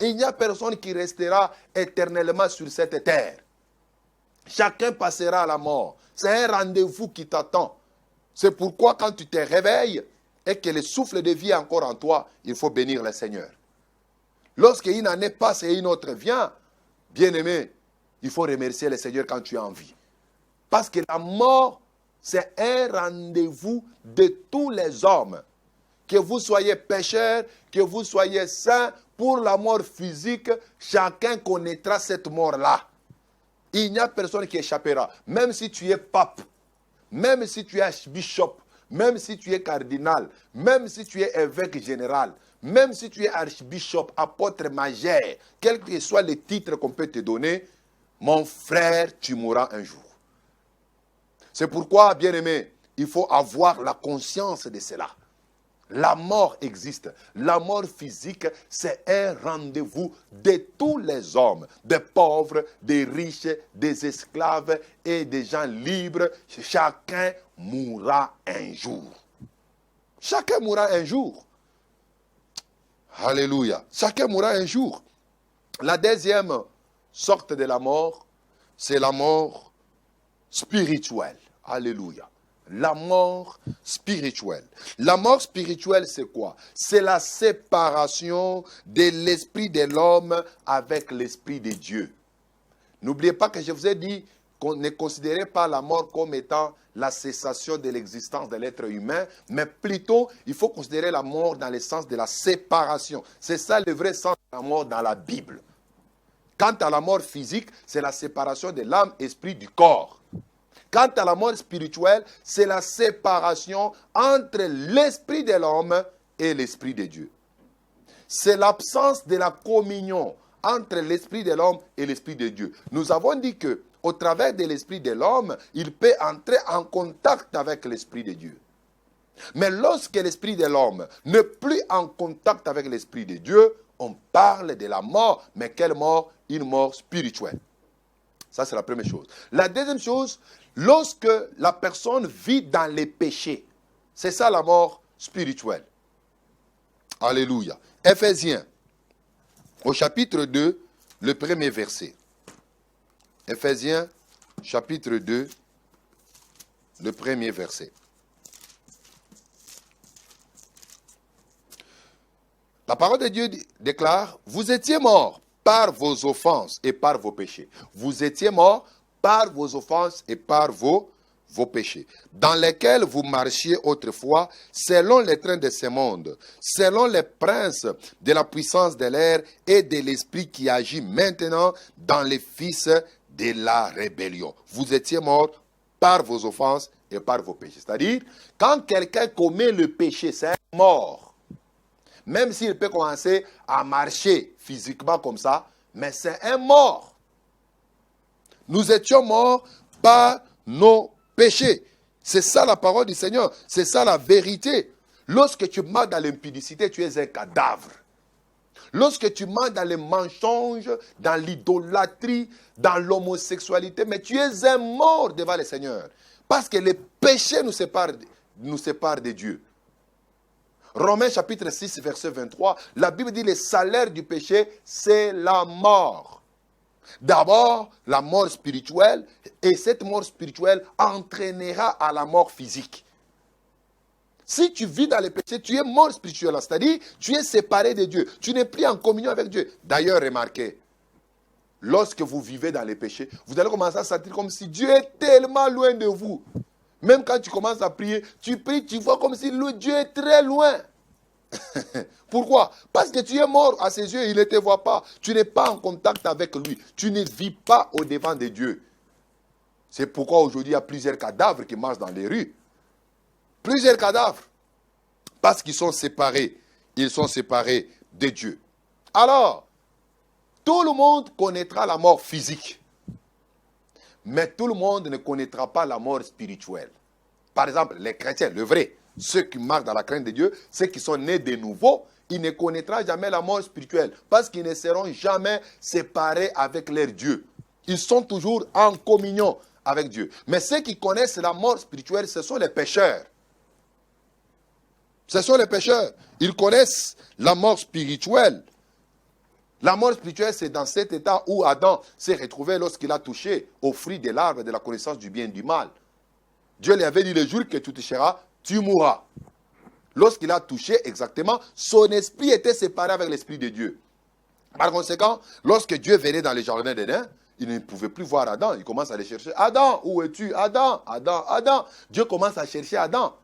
Il n'y a personne qui restera éternellement sur cette terre. Chacun passera à la mort. C'est un rendez-vous qui t'attend. C'est pourquoi quand tu te réveilles et que le souffle de vie est encore en toi, il faut bénir le Seigneur. Lorsqu'une année passe et une autre vient, bien-aimé, il faut remercier le Seigneur quand tu es en vie. Parce que la mort, c'est un rendez-vous de tous les hommes. Que vous soyez pécheurs, que vous soyez saints, pour la mort physique, chacun connaîtra cette mort-là. Il n'y a personne qui échappera. Même si tu es pape, même si tu es archbishop, même si tu es cardinal, même si tu es évêque général, même si tu es archbishop, apôtre majeur, quel que soit le titre qu'on peut te donner, mon frère, tu mourras un jour. C'est pourquoi, bien-aimé, il faut avoir la conscience de cela. La mort existe. La mort physique, c'est un rendez-vous de tous les hommes, des pauvres, des riches, des esclaves et des gens libres. Chacun mourra un jour. Chacun mourra un jour. Alléluia. Chacun mourra un jour. La deuxième sorte de la mort, c'est la mort spirituelle. Alléluia. La mort spirituelle. La mort spirituelle, c'est quoi? C'est la séparation de l'esprit de l'homme avec l'esprit de Dieu. N'oubliez pas que je vous ai dit qu'on ne considérait pas la mort comme étant la cessation de l'existence de l'être humain, mais plutôt, il faut considérer la mort dans le sens de la séparation. C'est ça le vrai sens de la mort dans la Bible. Quant à la mort physique, c'est la séparation de l'âme, esprit du corps. Quant à la mort spirituelle, c'est la séparation entre l'esprit de l'homme et l'esprit de Dieu. C'est l'absence de la communion entre l'esprit de l'homme et l'esprit de Dieu. Nous avons dit que, au travers de l'esprit de l'homme, il peut entrer en contact avec l'esprit de Dieu. Mais lorsque l'esprit de l'homme n'est plus en contact avec l'esprit de Dieu, on parle de la mort. Mais quelle mort? Une mort spirituelle. Ça, c'est la première chose. La deuxième chose, lorsque la personne vit dans les péchés, c'est ça la mort spirituelle. Alléluia. Éphésiens, au chapitre 2, le premier verset. Éphésiens, chapitre 2, le premier verset. La parole de Dieu déclare, vous étiez morts par vos offenses et par vos péchés. Vous étiez morts par vos offenses et par vos péchés, dans lesquels vous marchiez autrefois, selon les trains de ce monde, selon les princes de la puissance de l'air et de l'esprit qui agit maintenant dans les fils de la rébellion. Vous étiez morts par vos offenses et par vos péchés. C'est-à-dire, quand quelqu'un commet le péché, c'est un mort. Même s'il peut commencer à marcher physiquement comme ça, mais c'est un mort. Nous étions morts par nos péchés. C'est ça la parole du Seigneur. C'est ça la vérité. Lorsque tu marches dans l'impudicité, tu es un cadavre. Lorsque tu marches dans les mensonges, dans l'idolâtrie, dans l'homosexualité, mais tu es un mort devant le Seigneur. Parce que les péchés nous séparent de Dieu. Romains chapitre 6, verset 23, la Bible dit le salaire du péché, c'est la mort. D'abord, la mort spirituelle, et cette mort spirituelle entraînera à la mort physique. Si tu vis dans le péché, tu es mort spirituel, c'est-à-dire tu es séparé de Dieu, tu n'es plus en communion avec Dieu. D'ailleurs, remarquez, lorsque vous vivez dans les péchés, vous allez commencer à sentir comme si Dieu est tellement loin de vous. Même quand tu commences à prier, tu pries, tu vois comme si Dieu est très loin. Pourquoi? Parce que tu es mort à ses yeux, il ne te voit pas. Tu n'es pas en contact avec lui. Tu ne vis pas au-devant de Dieu. C'est pourquoi aujourd'hui il y a plusieurs cadavres qui marchent dans les rues. Plusieurs cadavres. Parce qu'ils sont séparés. Ils sont séparés de Dieu. Alors, tout le monde connaîtra la mort physique. Mais tout le monde ne connaîtra pas la mort spirituelle. Par exemple, les chrétiens, le vrai, ceux qui marchent dans la crainte de Dieu, ceux qui sont nés de nouveau, ils ne connaîtront jamais la mort spirituelle parce qu'ils ne seront jamais séparés avec leur Dieu. Ils sont toujours en communion avec Dieu. Mais ceux qui connaissent la mort spirituelle, ce sont les pécheurs. Ce sont les pécheurs. Ils connaissent la mort spirituelle. La mort spirituelle, c'est dans cet état où Adam s'est retrouvé lorsqu'il a touché au fruit de l'arbre de la connaissance du bien et du mal. Dieu lui avait dit, le jour que tu toucheras, tu mourras. Lorsqu'il a touché exactement, son esprit était séparé avec l'esprit de Dieu. Par conséquent, lorsque Dieu venait dans les jardins d'Éden, il ne pouvait plus voir Adam. Il commence à aller chercher. Adam, où es-tu? Adam, Adam, Adam. Dieu commence à chercher Adam.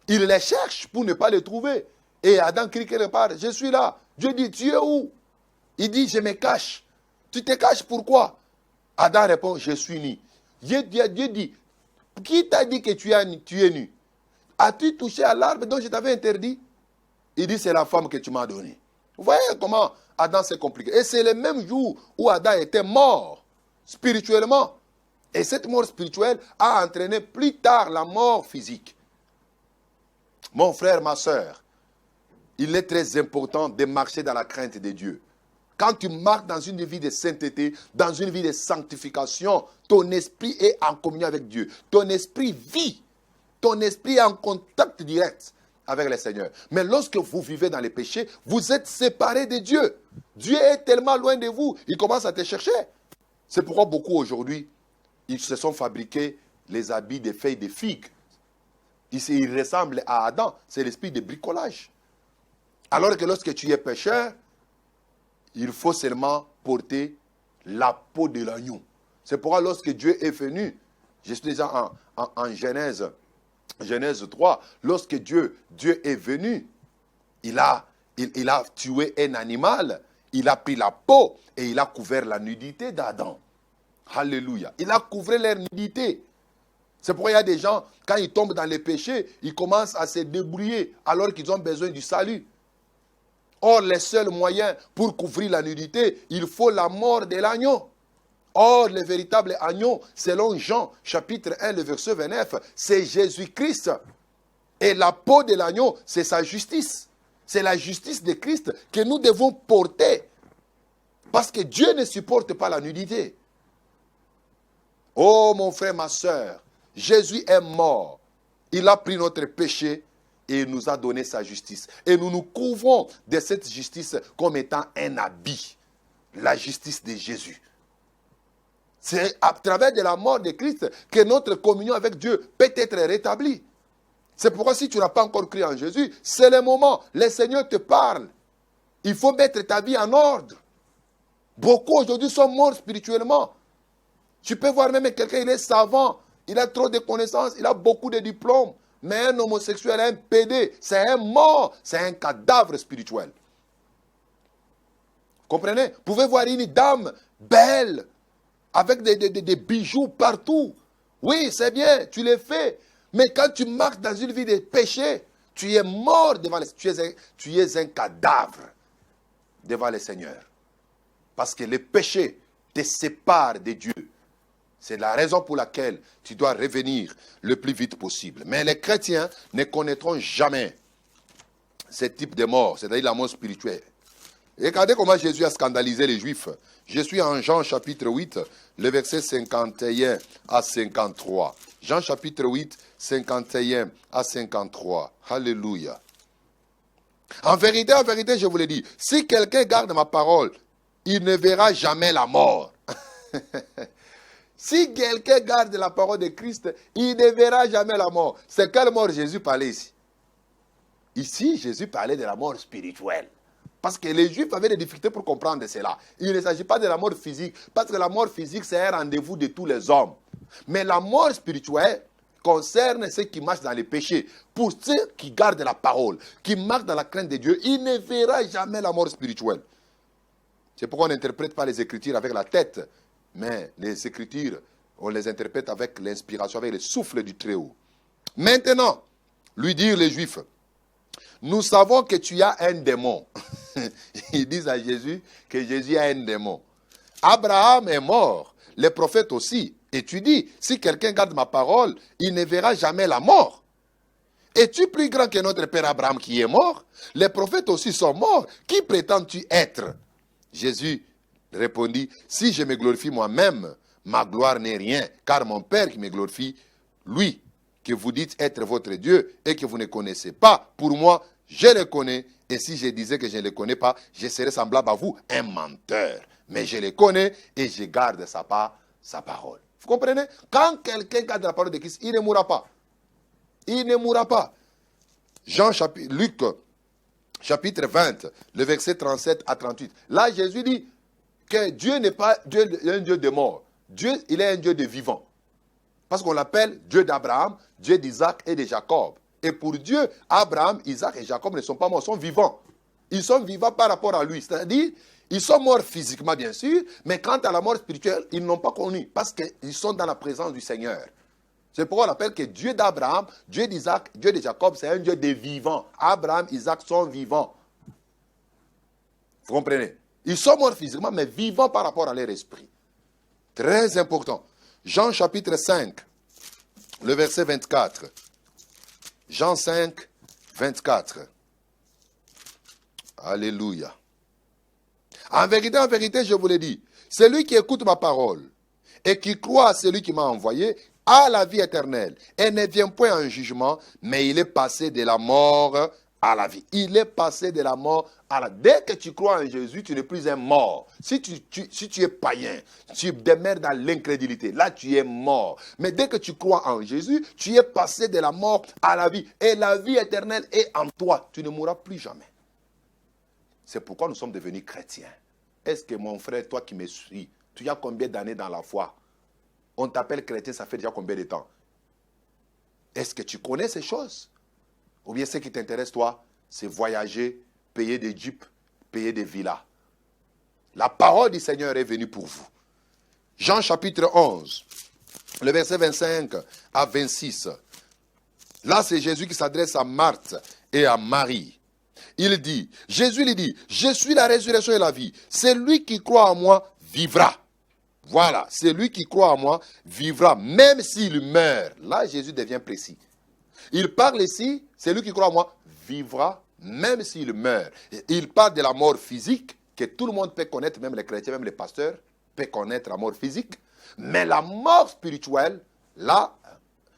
Il les cherche pour ne pas les trouver. Et Adam crie quelque part, je suis là. Dieu dit, tu es où? Il dit, je me cache. Tu te caches pourquoi? Adam répond, je suis nu. Dieu dit, qui t'a dit que tu es nu? As-tu touché à l'arbre dont je t'avais interdit? Il dit, c'est la femme que tu m'as donnée. Vous voyez comment Adam s'est compliqué. Et c'est le même jour où Adam était mort spirituellement. Et cette mort spirituelle a entraîné plus tard la mort physique. Mon frère, ma soeur, il est très important de marcher dans la crainte de Dieu. Quand tu marches dans une vie de sainteté, dans une vie de sanctification, ton esprit est en communion avec Dieu. Ton esprit vit. Ton esprit est en contact direct avec le Seigneur. Mais lorsque vous vivez dans les péchés, vous êtes séparés de Dieu. Dieu est tellement loin de vous, il commence à te chercher. C'est pourquoi beaucoup aujourd'hui, ils se sont fabriqués les habits des feuilles de figues. Ils ressemblent à Adam, c'est l'esprit de bricolage. Alors que lorsque tu es pécheur, il faut seulement porter la peau de l'agneau. C'est pourquoi lorsque Dieu est venu, je suis déjà en Genèse 3, lorsque Dieu est venu, il a tué un animal, il a pris la peau et il a couvert la nudité d'Adam. Alléluia. Il a couvert leur nudité. C'est pourquoi il y a des gens, quand ils tombent dans les péchés, ils commencent à se débrouiller alors qu'ils ont besoin du salut. Or, le seul moyen pour couvrir la nudité, il faut la mort de l'agneau. Or, le véritable agneau, selon Jean, chapitre 1, le verset 29, c'est Jésus-Christ. Et la peau de l'agneau, c'est sa justice. C'est la justice de Christ que nous devons porter. Parce que Dieu ne supporte pas la nudité. Oh, mon frère, ma soeur, Jésus est mort. Il a pris notre péché et il nous a donné sa justice. Et nous nous couvrons de cette justice comme étant un habit. La justice de Jésus. C'est à travers de la mort de Christ que notre communion avec Dieu peut être rétablie. C'est pourquoi si tu n'as pas encore cru en Jésus, c'est le moment. Le Seigneur te parle. Il faut mettre ta vie en ordre. Beaucoup aujourd'hui sont morts spirituellement. Tu peux voir même quelqu'un, il est savant, il a trop de connaissances, il a beaucoup de diplômes. Mais un homosexuel, un pédé, c'est un mort, c'est un cadavre spirituel. Comprenez? Vous pouvez voir une dame belle, avec des bijoux partout. Oui, c'est bien, tu le fais. Mais quand tu marches dans une vie de péché, tu es mort devant le Seigneur. Tu es un cadavre devant le Seigneur. Parce que le péché te sépare de Dieu. C'est la raison pour laquelle tu dois revenir le plus vite possible. Mais les chrétiens ne connaîtront jamais ce type de mort, c'est-à-dire la mort spirituelle. Et regardez comment Jésus a scandalisé les Juifs. Je suis en Jean chapitre 8, le verset 51 à 53. Jean chapitre 8, 51 à 53. Alléluia. En vérité, je vous le dis, si quelqu'un garde ma parole, il ne verra jamais la mort. Si quelqu'un garde la parole de Christ, il ne verra jamais la mort. C'est quelle mort Jésus parlait ici? Ici, Jésus parlait de la mort spirituelle. Parce que les Juifs avaient des difficultés pour comprendre cela. Il ne s'agit pas de la mort physique, parce que la mort physique, c'est un rendez-vous de tous les hommes. Mais la mort spirituelle concerne ceux qui marchent dans les péchés. Pour ceux qui gardent la parole, qui marchent dans la crainte de Dieu, il ne verra jamais la mort spirituelle. C'est pourquoi on n'interprète pas les Écritures avec la tête, mais les Écritures, on les interprète avec l'inspiration, avec le souffle du Très-Haut. Maintenant, lui dire les Juifs, nous savons que tu as un démon. Ils disent à Jésus que Jésus a un démon. Abraham est mort, les prophètes aussi. Et tu dis, si quelqu'un garde ma parole, il ne verra jamais la mort. Es-tu plus grand que notre père Abraham qui est mort? Les prophètes aussi sont morts. Qui prétends-tu être? Jésus répondit, si je me glorifie moi-même, ma gloire n'est rien, car mon Père qui me glorifie, lui, que vous dites être votre Dieu et que vous ne connaissez pas, pour moi, je le connais. Et si je disais que je ne le connais pas, je serais semblable à vous, un menteur. Mais je le connais et je garde sa parole. Vous comprenez? Quand quelqu'un garde la parole de Christ, il ne mourra pas. Il ne mourra pas. Luc, chapitre 20, le verset 37 à 38. Là, Jésus dit que Dieu n'est pas un Dieu de mort. Dieu, il est un Dieu de vivant. Parce qu'on l'appelle Dieu d'Abraham, Dieu d'Isaac et de Jacob. Et pour Dieu, Abraham, Isaac et Jacob ne sont pas morts, ils sont vivants. Ils sont vivants par rapport à lui. C'est-à-dire, ils sont morts physiquement, bien sûr, mais quant à la mort spirituelle, ils n'ont pas connu, parce qu'ils sont dans la présence du Seigneur. C'est pourquoi on appelle que Dieu d'Abraham, Dieu d'Isaac, Dieu de Jacob, c'est un Dieu des vivants. Abraham, Isaac sont vivants. Vous comprenez? Ils sont morts physiquement, mais vivants par rapport à leur esprit. Très important. Jean chapitre 5, le verset 24. Jean 5, 24. Alléluia. En vérité, je vous l'ai dit, celui qui écoute ma parole et qui croit à celui qui m'a envoyé a la vie éternelle et ne vient point en jugement, mais il est passé de la mort à la vie. Il est passé de la mort à la vie. Dès que tu crois en Jésus, tu n'es plus un mort. Si tu es païen, tu demeures dans l'incrédulité, là tu es mort. Mais dès que tu crois en Jésus, tu es passé de la mort à la vie. Et la vie éternelle est en toi. Tu ne mourras plus jamais. C'est pourquoi nous sommes devenus chrétiens. Est-ce que mon frère, toi qui me suis, tu as combien d'années dans la foi? On t'appelle chrétien, ça fait déjà combien de temps? Est-ce que tu connais ces choses? Ou bien ce qui t'intéresse, toi, c'est voyager, payer des jeeps, payer des villas. La parole du Seigneur est venue pour vous. Jean chapitre 11, le verset 25 à 26. Là, c'est Jésus qui s'adresse à Marthe et à Marie. Il dit, Jésus lui dit, je suis la résurrection et la vie. Celui qui croit en moi vivra. Voilà, celui qui croit en moi vivra, même s'il meurt. Là, Jésus devient précis. Il parle ici, celui qui croit en moi vivra, même s'il meurt. Il parle de la mort physique, que tout le monde peut connaître, même les chrétiens, même les pasteurs, peuvent connaître la mort physique. Mais la mort spirituelle, là,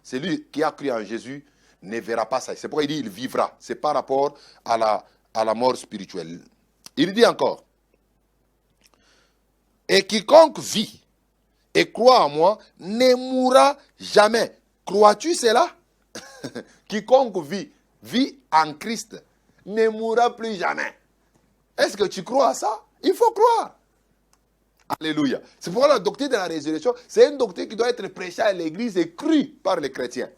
celui qui a cru en Jésus ne verra pas ça. C'est pourquoi il dit il vivra. C'est par rapport à la mort spirituelle. Il dit encore, et quiconque vit et croit en moi ne mourra jamais. Crois-tu cela? Quiconque vit en Christ, ne mourra plus jamais. Est-ce que tu crois à ça? Il faut croire. Alléluia. C'est pourquoi la doctrine de la résurrection, c'est une doctrine qui doit être prêchée à l'église et crue par les chrétiens.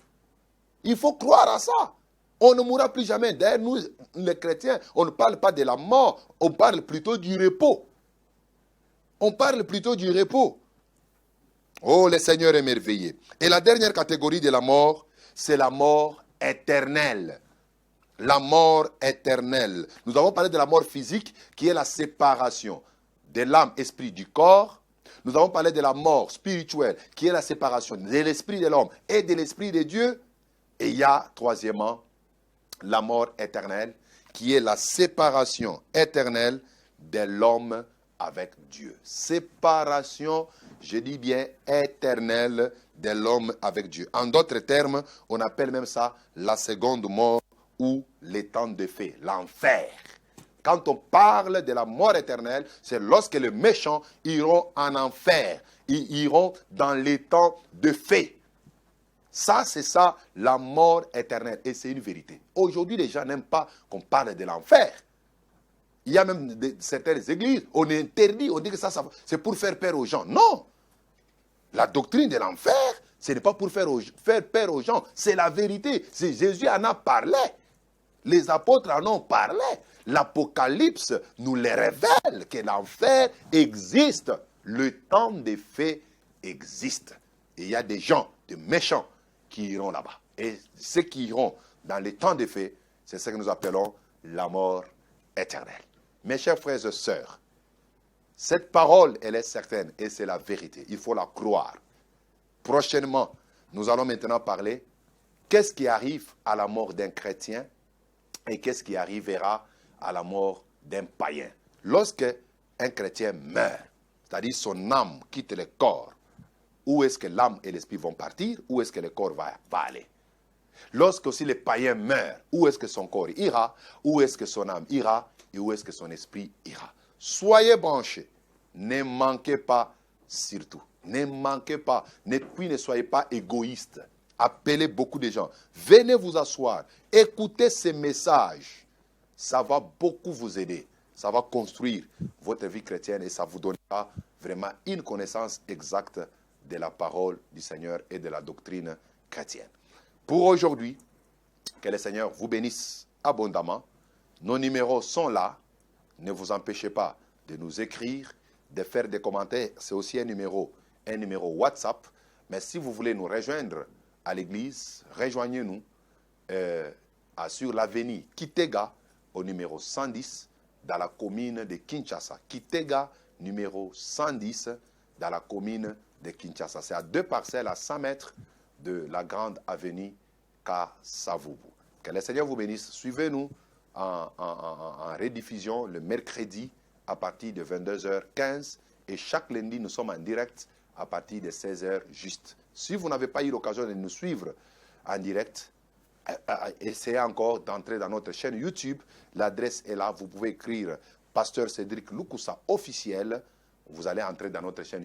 Il faut croire à ça. On ne mourra plus jamais. D'ailleurs, nous, les chrétiens, on ne parle pas de la mort, on parle plutôt du repos. On parle plutôt du repos. Oh, le Seigneur est merveilleux. Et la dernière catégorie de la mort, c'est la mort éternelle. La mort éternelle. Nous avons parlé de la mort physique, qui est la séparation de l'âme, esprit, du corps. Nous avons parlé de la mort spirituelle, qui est la séparation de l'esprit de l'homme et de l'esprit de Dieu. Et il y a, troisièmement, la mort éternelle, qui est la séparation éternelle de l'homme avec Dieu. Séparation, je dis bien éternelle, de l'homme avec Dieu. En d'autres termes, on appelle même ça la seconde mort ou l'étang de feu, l'enfer. Quand on parle de la mort éternelle, c'est lorsque les méchants iront en enfer. Ils iront dans les temps de feu. Ça, c'est ça, la mort éternelle. Et c'est une vérité. Aujourd'hui, les gens n'aiment pas qu'on parle de l'enfer. Il y a même certaines églises, on interdit, on dit que ça c'est pour faire peur aux gens. Non! La doctrine de l'enfer, ce n'est pas pour faire peur aux gens. C'est la vérité. Jésus en a parlé. Les apôtres en ont parlé. L'Apocalypse nous les révèle que l'enfer existe. Le temps des faits existe. Et il y a des gens, des méchants, qui iront là-bas. Et ceux qui iront dans les temps des faits, c'est ce que nous appelons la mort éternelle. Mes chers frères et sœurs, cette parole, elle est certaine et c'est la vérité. Il faut la croire. Prochainement, nous allons maintenant parler qu'est-ce qui arrive à la mort d'un chrétien et qu'est-ce qui arrivera à la mort d'un païen. Lorsque un chrétien meurt, c'est-à-dire son âme quitte le corps, où est-ce que l'âme et l'esprit vont partir, où est-ce que le corps va aller. Lorsque aussi le païen meurt, où est-ce que son corps ira, où est-ce que son âme ira et où est-ce que son esprit ira. Soyez branchés, ne manquez pas surtout, ne manquez pas, puis ne soyez pas égoïstes. Appelez beaucoup de gens, venez vous asseoir, écoutez ces messages, ça va beaucoup vous aider, ça va construire votre vie chrétienne et ça vous donnera vraiment une connaissance exacte de la parole du Seigneur et de la doctrine chrétienne. Pour aujourd'hui, que le Seigneur vous bénisse abondamment. Nos numéros sont là. Ne vous empêchez pas de nous écrire, de faire des commentaires. C'est aussi un numéro WhatsApp. Mais si vous voulez nous rejoindre à l'église, rejoignez-nous sur l'avenue Kitega au numéro 110 dans la commune de Kinshasa. Kitega numéro 110 dans la commune de Kinshasa. C'est à 2 parcelles à 100 mètres de la grande avenue Kasavubu. Que le Seigneur vous bénisse. Suivez-nous en rediffusion le mercredi à partir de 22h15 et chaque lundi nous sommes en direct à partir de 16h juste. Si vous n'avez pas eu l'occasion de nous suivre en direct, essayez encore d'entrer dans notre chaîne YouTube. L'adresse est là. Vous pouvez écrire Pasteur Cédric Lukusa officiel. Vous allez entrer dans notre chaîne YouTube.